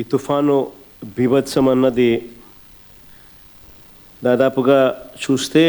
ఈ తుఫాను బీభత్సం అన్నది దాదాపుగా చూస్తే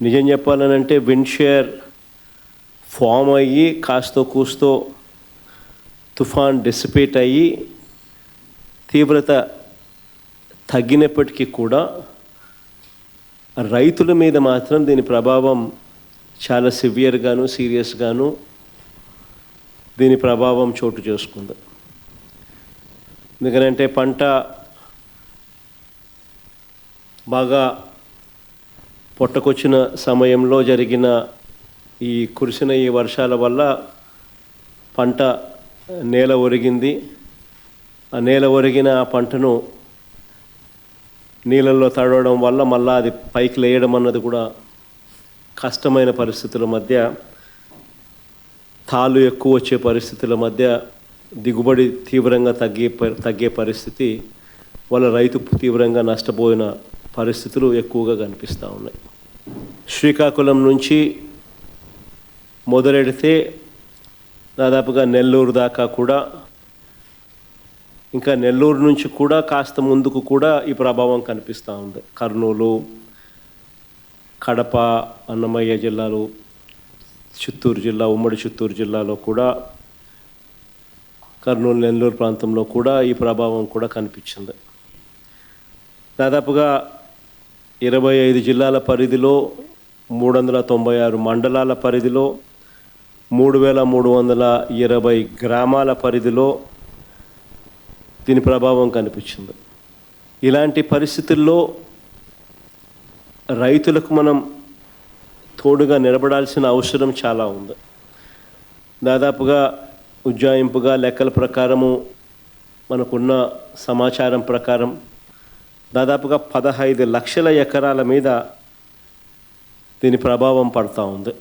నిజం చెప్పాలనంటే విండ్ షేర్ ఫామ్ అయ్యి కాస్తో కూస్తో తుఫాన్ డిసిపేట్ అయ్యి తీవ్రత తగ్గినప్పటికీ కూడా రైతుల మీద మాత్రం దీని ప్రభావం చాలా సివియర్గాను సీరియస్గాను దీని ప్రభావం చోటు చేసుకుంది. ఎందుకంటే పంట బాగా పొట్టకొచ్చిన సమయంలో జరిగిన కురిసిన ఈ వర్షాల వల్ల పంట నేల ఒరిగింది. ఆ నేల ఒరిగిన ఆ పంటను నీళ్ళల్లో తడవడం వల్ల మళ్ళీ అది పైకి లేయడం అన్నది కూడా కష్టమైన పరిస్థితుల మధ్య, తాళ్ళు ఎక్కువ వచ్చే పరిస్థితుల మధ్య దిగుబడి తీవ్రంగా తగ్గే పరిస్థితి వల్ల రైతు తీవ్రంగా నష్టపోయిన పరిస్థితులు ఎక్కువగా కనిపిస్తూ ఉన్నాయి. శ్రీకాకుళం నుంచి మొదలెడితే దాదాపుగా నెల్లూరు దాకా కూడా, ఇంకా నెల్లూరు నుంచి కూడా కాస్త ముందుకు కూడా ఈ ప్రభావం కనిపిస్తూ ఉంది. కర్నూలు, కడప, అన్నమయ్య జిల్లాలు, చిత్తూరు జిల్లా, ఉమ్మడి చిత్తూరు జిల్లాలో కూడా, కర్నూలు నెల్లూరు ప్రాంతంలో కూడా ఈ ప్రభావం కూడా కనిపించింది. దాదాపుగా 25 జిల్లాల పరిధిలో, 396 మండలాల పరిధిలో, 3320 గ్రామాల పరిధిలో దీని ప్రభావం కనిపించింది. ఇలాంటి పరిస్థితుల్లో రైతులకు మనం తోడుగా నిలబడాల్సిన అవసరం చాలా ఉంది. దాదాపుగా ఉజ్జాయింపుగా లెక్కల ప్రకారము, మనకున్న సమాచారం ప్రకారం దాదాపుగా 15 లక్షల ఎకరాల మీద దీని ప్రభావం పడుతూ ఉంది.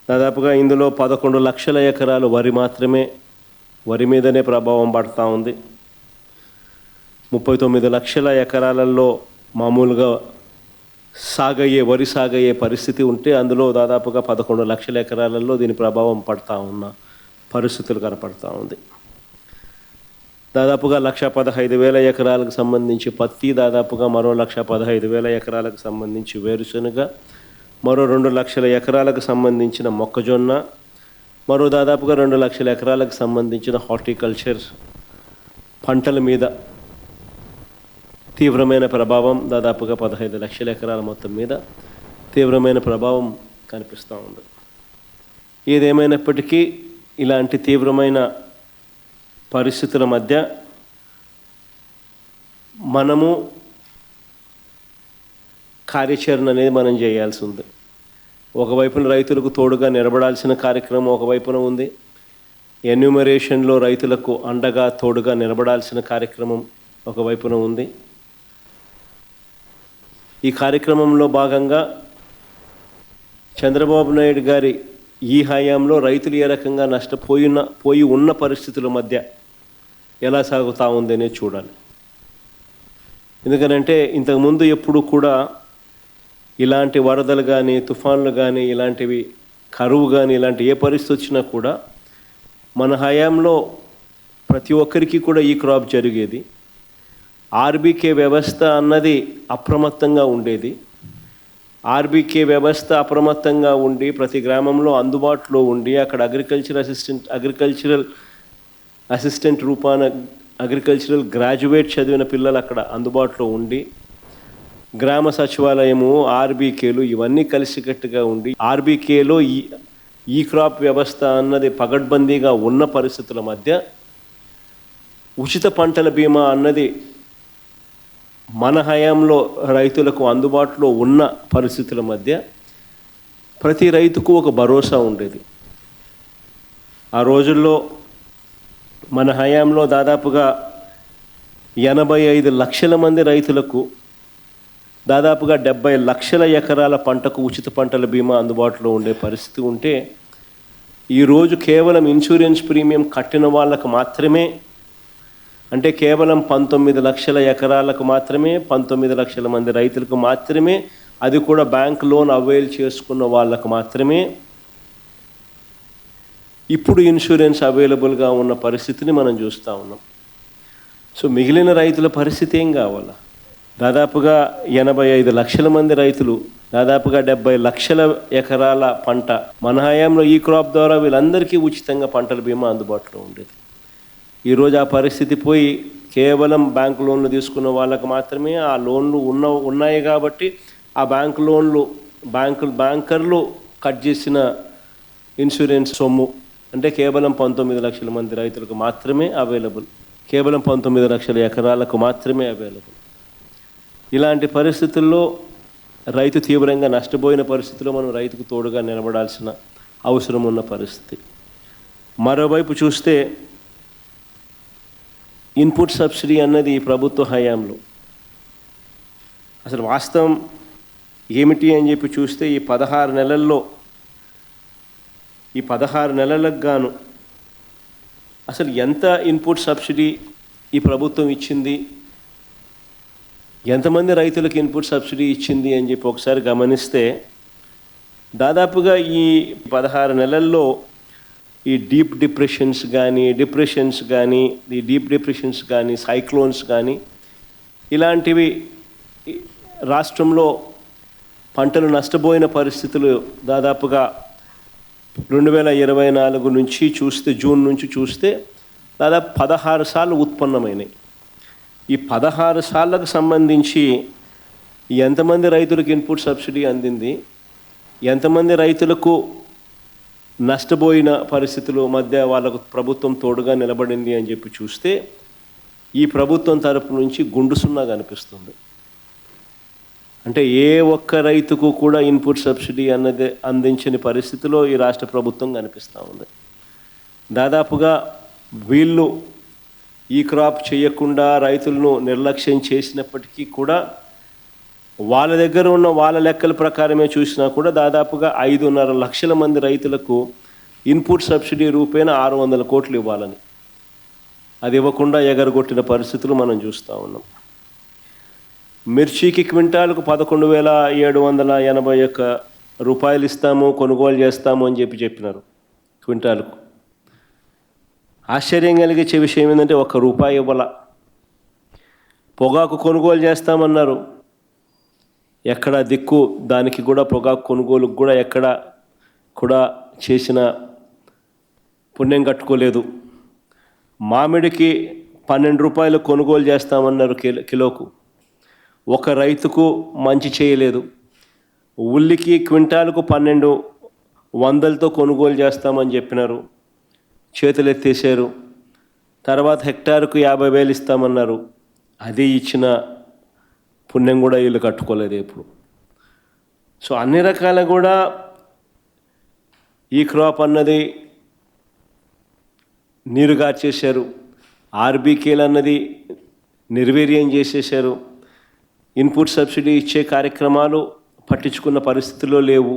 దాదాపుగా ఇందులో 11 లక్షల ఎకరాలు వరి మీదనే ప్రభావం పడుతూ ఉంది. 39 లక్షల ఎకరాలలో మామూలుగా వరి సాగయ్యే పరిస్థితి ఉంటే అందులో దాదాపుగా 11 లక్షల ఎకరాలలో దీని ప్రభావం పడుతూ ఉన్న పరిస్థితులు కనపడుతూ ఉంది. దాదాపుగా 1,15,000 ఎకరాలకు సంబంధించి పత్తి, దాదాపుగా మరో 1,15,000 ఎకరాలకు సంబంధించి వేరుశనగ, మరో 2 లక్షల ఎకరాలకు సంబంధించిన మొక్కజొన్న, మరో దాదాపుగా 2 లక్షల ఎకరాలకు సంబంధించిన హార్టికల్చర్ పంటల మీద తీవ్రమైన ప్రభావం, దాదాపుగా 15 లక్షల ఎకరాల మొత్తం మీద తీవ్రమైన ప్రభావం కనిపిస్తూ ఉంది. ఏదేమైనప్పటికీ ఇలాంటి తీవ్రమైన పరిస్థితుల మధ్య మనము కార్యాచరణ అనేది మనం చేయాల్సి ఉంది. ఒకవైపున రైతులకు తోడుగా నిలబడాల్సిన కార్యక్రమం ఒకవైపున ఉంది. ఎన్యూమరేషన్లో రైతులకు అండగా తోడుగా నిలబడాల్సిన కార్యక్రమం ఒకవైపున ఉంది. ఈ కార్యక్రమంలో భాగంగా చంద్రబాబు నాయుడు గారి ఈ హయాంలో రైతులు ఏ రకంగా పోయి ఉన్న పరిస్థితుల మధ్య ఎలా సాగుతూ ఉందనే చూడాలి. ఎందుకనంటే ఇంతకుముందు ఎప్పుడు కూడా ఇలాంటి వరదలు కానీ, తుఫాన్లు కానీ, ఇలాంటివి కరువు కానీ, ఇలాంటి ఏ పరిస్థితి వచ్చినా కూడా మన హయాంలో ప్రతి ఒక్కరికి కూడా ఈ క్రాప్ జరిగేది. ఆర్బీకే వ్యవస్థ అన్నది అప్రమత్తంగా ఉండేది. ఆర్బీకే వ్యవస్థ అప్రమత్తంగా ఉండి ప్రతి గ్రామంలో అందుబాటులో ఉండి అక్కడ అగ్రికల్చరల్ అసిస్టెంట్ రూపాన అగ్రికల్చరల్ గ్రాడ్యుయేట్ చదివిన పిల్లలు అక్కడ అందుబాటులో ఉండి, గ్రామ సచివాలయము, ఆర్బీకేలు ఇవన్నీ కలిసికట్టుగా ఉండి ఆర్బీకేలో ఈ క్రాప్ వ్యవస్థ అన్నది పగడ్బందీగా ఉన్న పరిస్థితుల మధ్య ఉచిత పంటల బీమా అన్నది మన హయాంలో రైతులకు అందుబాటులో ఉన్న పరిస్థితుల మధ్య ప్రతి రైతుకు ఒక భరోసా ఉండేది. ఆ రోజుల్లో మన హయాంలో దాదాపుగా 85 లక్షల మంది రైతులకు దాదాపుగా 70 లక్షల ఎకరాల పంటకు ఉచిత పంటల బీమా అందుబాటులో ఉండే పరిస్థితి ఉంటే, ఈరోజు కేవలం ఇన్సూరెన్స్ ప్రీమియం కట్టిన వాళ్ళకు మాత్రమే, అంటే కేవలం 19 లక్షల ఎకరాలకు మాత్రమే, 19 లక్షల మంది రైతులకు మాత్రమే, అది కూడా బ్యాంక్ లోన్ అవైల్ చేసుకున్న వాళ్ళకు మాత్రమే ఇప్పుడు ఇన్సూరెన్స్ అవైలబుల్గా ఉన్న పరిస్థితిని మనం చూస్తూ ఉన్నాం. సో మిగిలిన రైతుల పరిస్థితి ఏం కావాలా? దాదాపుగా 85 లక్షల మంది రైతులు, దాదాపుగా 70 లక్షల ఎకరాల పంట మన హయాంలో ఈ క్రాప్ ద్వారా వీళ్ళందరికీ ఉచితంగా పంటల బీమా అందుబాటులో ఉండేది. ఈరోజు ఆ పరిస్థితి పోయి కేవలం బ్యాంకు లోన్లు తీసుకున్న వాళ్ళకు మాత్రమే ఆ లోన్లు ఉన్నాయి కాబట్టి ఆ బ్యాంకర్లు కట్ చేసిన ఇన్సూరెన్స్ సొమ్ము అంటే కేవలం 19 లక్షల మంది రైతులకు మాత్రమే అవైలబుల్, కేవలం 19 లక్షల ఎకరాలకు మాత్రమే అవైలబుల్. ఇలాంటి పరిస్థితుల్లో రైతు తీవ్రంగా నష్టపోయిన పరిస్థితిలో మనం రైతుకు తోడుగా నిలబడాల్సిన అవసరం ఉన్న పరిస్థితి. మరోవైపు చూస్తే ఇన్పుట్ సబ్సిడీ అన్నది ఈ ప్రభుత్వ హయాంలో అసలు వాస్తవం ఏమిటి అని చెప్పి చూస్తే ఈ 16 నెలలకు గాను అసలు ఎంత ఇన్పుట్ సబ్సిడీ ఈ ప్రభుత్వం ఇచ్చింది, ఎంతమంది రైతులకు ఇన్పుట్ సబ్సిడీ ఇచ్చింది అని చెప్పి ఒకసారి గమనిస్తే దాదాపుగా ఈ 16 నెలల్లో ఈ డీప్ డిప్రెషన్స్ కానీ సైక్లోన్స్ కానీ ఇలాంటివి రాష్ట్రంలో పంటలు నష్టపోయిన పరిస్థితులు దాదాపుగా 2024 నుంచి చూస్తే జూన్ నుంచి చూస్తే దాదాపు 16 సార్లు ఉత్పన్నమైనాయి. ఈ 16 సార్లకు సంబంధించి ఎంతమంది రైతులకు ఇన్పుట్ సబ్సిడీ అందింది, ఎంతమంది రైతులకు నష్టపోయిన పరిస్థితుల మధ్య వాళ్ళకు ప్రభుత్వం తోడుగా నిలబడింది అని చెప్పి చూస్తే ఈ ప్రభుత్వం తరపు నుంచి గుండు సున్నా కనిపిస్తుంది. అంటే ఏ ఒక్క రైతుకు కూడా ఇన్పుట్ సబ్సిడీ అన్నది అందించని పరిస్థితిలో ఈ రాష్ట్ర ప్రభుత్వం కనిపిస్తూ ఉంది. దాదాపుగా వీళ్ళు ఈ క్రాప్ చేయకుండా రైతులను నిర్లక్ష్యం చేసినప్పటికీ కూడా వాళ్ళ దగ్గర ఉన్న వాళ్ళ లెక్కల ప్రకారమే చూసినా కూడా దాదాపుగా 5.5 లక్షల మంది రైతులకు ఇన్పుట్ సబ్సిడీ రూపేణ 600 కోట్లు ఇవ్వాలని అది ఇవ్వకుండా ఎగరగొట్టిన పరిస్థితులు మనం చూస్తూ ఉన్నాం. మిర్చికి క్వింటాలకు 11,781 రూపాయలు ఇస్తాము, కొనుగోలు చేస్తాము అని చెప్పినారు క్వింటాలకు. ఆశ్చర్యం కలిగించే విషయం ఏంటంటే ₹1 ఇవ్వాల. పొగాకు కొనుగోలు చేస్తామన్నారు, ఎక్కడ దిక్కు దానికి కూడా పొగాకు కొనుగోలుకు కూడా ఎక్కడ కూడా చేసిన పుణ్యం కట్టుకోలేదు. మామిడికి ₹12 కొనుగోలు చేస్తామన్నారు కిలోకు, ఒక రైతుకు మంచి చేయలేదు. ఉల్లికి క్వింటాలకు 1200తో కొనుగోలు చేస్తామని చెప్పినారు, చేతులు ఎత్తేసారు. తర్వాత హెక్టారుకు 50,000 ఇస్తామన్నారు, అది ఇచ్చిన పుణ్యం కూడా వీళ్ళు కట్టుకోలేదు ఎప్పుడు. సో అన్ని రకాల కూడా ఈ క్రాప్ అన్నది నీరుగార్చేశారు, ఆర్బీకేలు అన్నది నిర్వీర్యం చేసేశారు. ఇన్పుట్ సబ్సిడీ ఇచ్చే కార్యక్రమాలు పట్టించుకున్న పరిస్థితుల్లో లేవు.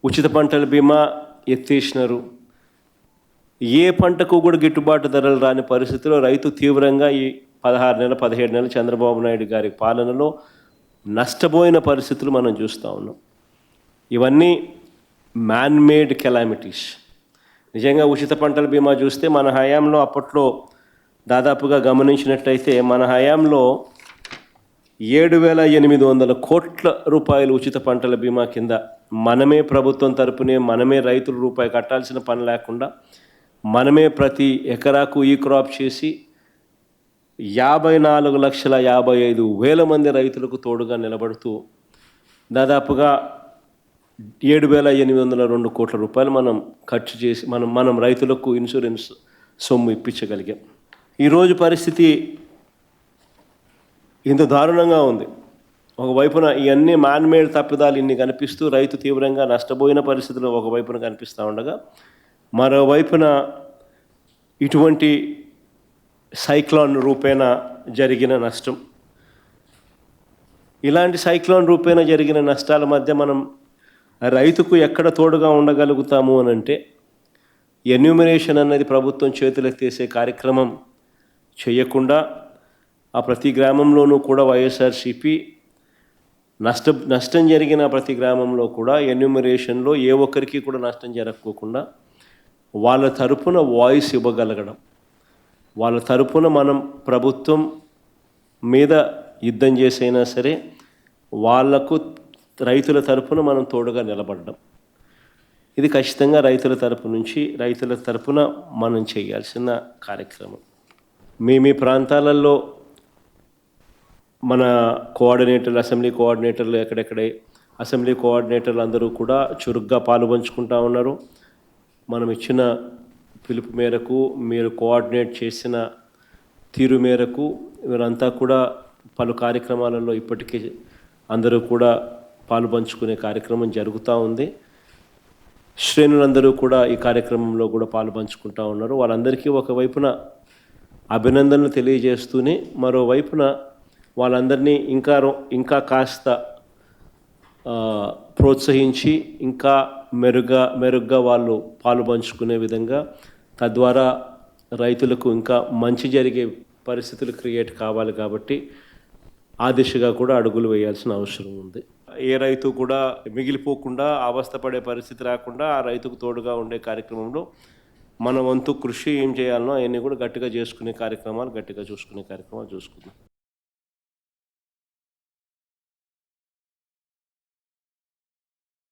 ఉచిత పంటల బీమా ఎత్తేసినారు. ఏ పంటకు కూడా గిట్టుబాటు ధరలు రాని పరిస్థితిలో రైతు తీవ్రంగా ఈ 17 నెలలు చంద్రబాబు నాయుడు గారి పాలనలో నష్టపోయిన పరిస్థితులు మనం చూస్తూ ఉన్నాం. ఇవన్నీ మ్యాన్మేడ్ కెలామిటీస్. నిజంగా ఉచిత పంటల బీమా చూస్తే మన హయాంలో అప్పట్లో దాదాపుగా గమనించినట్లయితే మన హయాంలో 7,800 కోట్ల రూపాయలు ఉచిత పంటల బీమా కింద మనమే ప్రభుత్వం తరపునే మనమే రైతులు రూపాయి కట్టాల్సిన పని లేకుండా మనమే ప్రతి ఎకరాకు ఈ క్రాప్ చేసి 54,55,000 మంది రైతులకు తోడుగా నిలబడుతూ దాదాపుగా 7,802 కోట్ల రూపాయలు మనం ఖర్చు చేసి మనం రైతులకు ఇన్సూరెన్స్ సొమ్ము ఇప్పించగలిగాం. ఈరోజు పరిస్థితి ఇంత దారుణంగా ఉంది. ఒకవైపున ఇవన్నీ మ్యాన్మేడ్ తప్పిదాలు ఇన్ని కనిపిస్తూ రైతు తీవ్రంగా నష్టపోయిన పరిస్థితులు ఒకవైపున కనిపిస్తూ ఉండగా, మరోవైపున ఇటువంటి సైక్లోన్ రూపేణ జరిగిన నష్టం, ఇలాంటి సైక్లోన్ రూపేణ జరిగిన నష్టాల మధ్య మనం రైతుకు ఎక్కడ తోడుగా ఉండగలుగుతాము అని అంటే ఎన్యూమరేషన్ అన్నది ప్రభుత్వం చేతులెత్తేసే కార్యక్రమం చేయకుండా ఆ ప్రతి గ్రామంలోనూ కూడా వైఎస్ఆర్సీపీ నష్టం జరిగిన ప్రతి గ్రామంలో కూడా ఎన్యూమరేషన్లో ఏ ఒక్కరికి కూడా నష్టం జరగకోకుండా వాళ్ళ తరపున వాయిస్ ఇవ్వగలగడం, వాళ్ళ తరపున మనం ప్రభుత్వం మీద యుద్ధం చేసైనా సరే వాళ్లకు రైతుల తరపున మనం తోడుగా నిలబడడం, ఇది ఖచ్చితంగా రైతుల తరపున మనం చేయాల్సిన కార్యక్రమం. మీ ప్రాంతాలలో మన కోఆర్డినేటర్లు, అసెంబ్లీ కోఆర్డినేటర్లు ఎక్కడెక్కడే అసెంబ్లీ కోఆర్డినేటర్లు అందరూ కూడా చురుగ్గా పాలుపంచుకుంటూ ఉన్నారు. మనం ఇచ్చిన పిలుపు మేరకు, మీరు కోఆర్డినేట్ చేసిన తీరు మేరకు వీరంతా కూడా పలు కార్యక్రమాలలో ఇప్పటికే అందరూ కూడా పాలుపంచుకునే కార్యక్రమం జరుగుతూ ఉంది. శ్రేణులందరూ కూడా ఈ కార్యక్రమంలో కూడా పాలుపంచుకుంటూ ఉన్నారు. వాళ్ళందరికీ ఒకవైపున అభినందనలు తెలియజేస్తూనే మరోవైపున వాళ్ళందరినీ ఇంకా కాస్త ప్రోత్సహించి ఇంకా మెరుగ్గా వాళ్ళు పాలుపంచుకునే విధంగా, తద్వారా రైతులకు ఇంకా మంచి జరిగే పరిస్థితులు క్రియేట్ కావాలి. కాబట్టి ఆ దిశగా కూడా అడుగులు వేయాల్సిన అవసరం ఉంది. ఏ రైతు కూడా మిగిలిపోకుండా అవస్థపడే పరిస్థితి రాకుండా ఆ రైతుకు తోడుగా ఉండే కార్యక్రమంలో మన వంతు కృషి ఏం చేయాలనో అవన్నీ కూడా గట్టిగా చూసుకునే కార్యక్రమాలు చూసుకుందాం.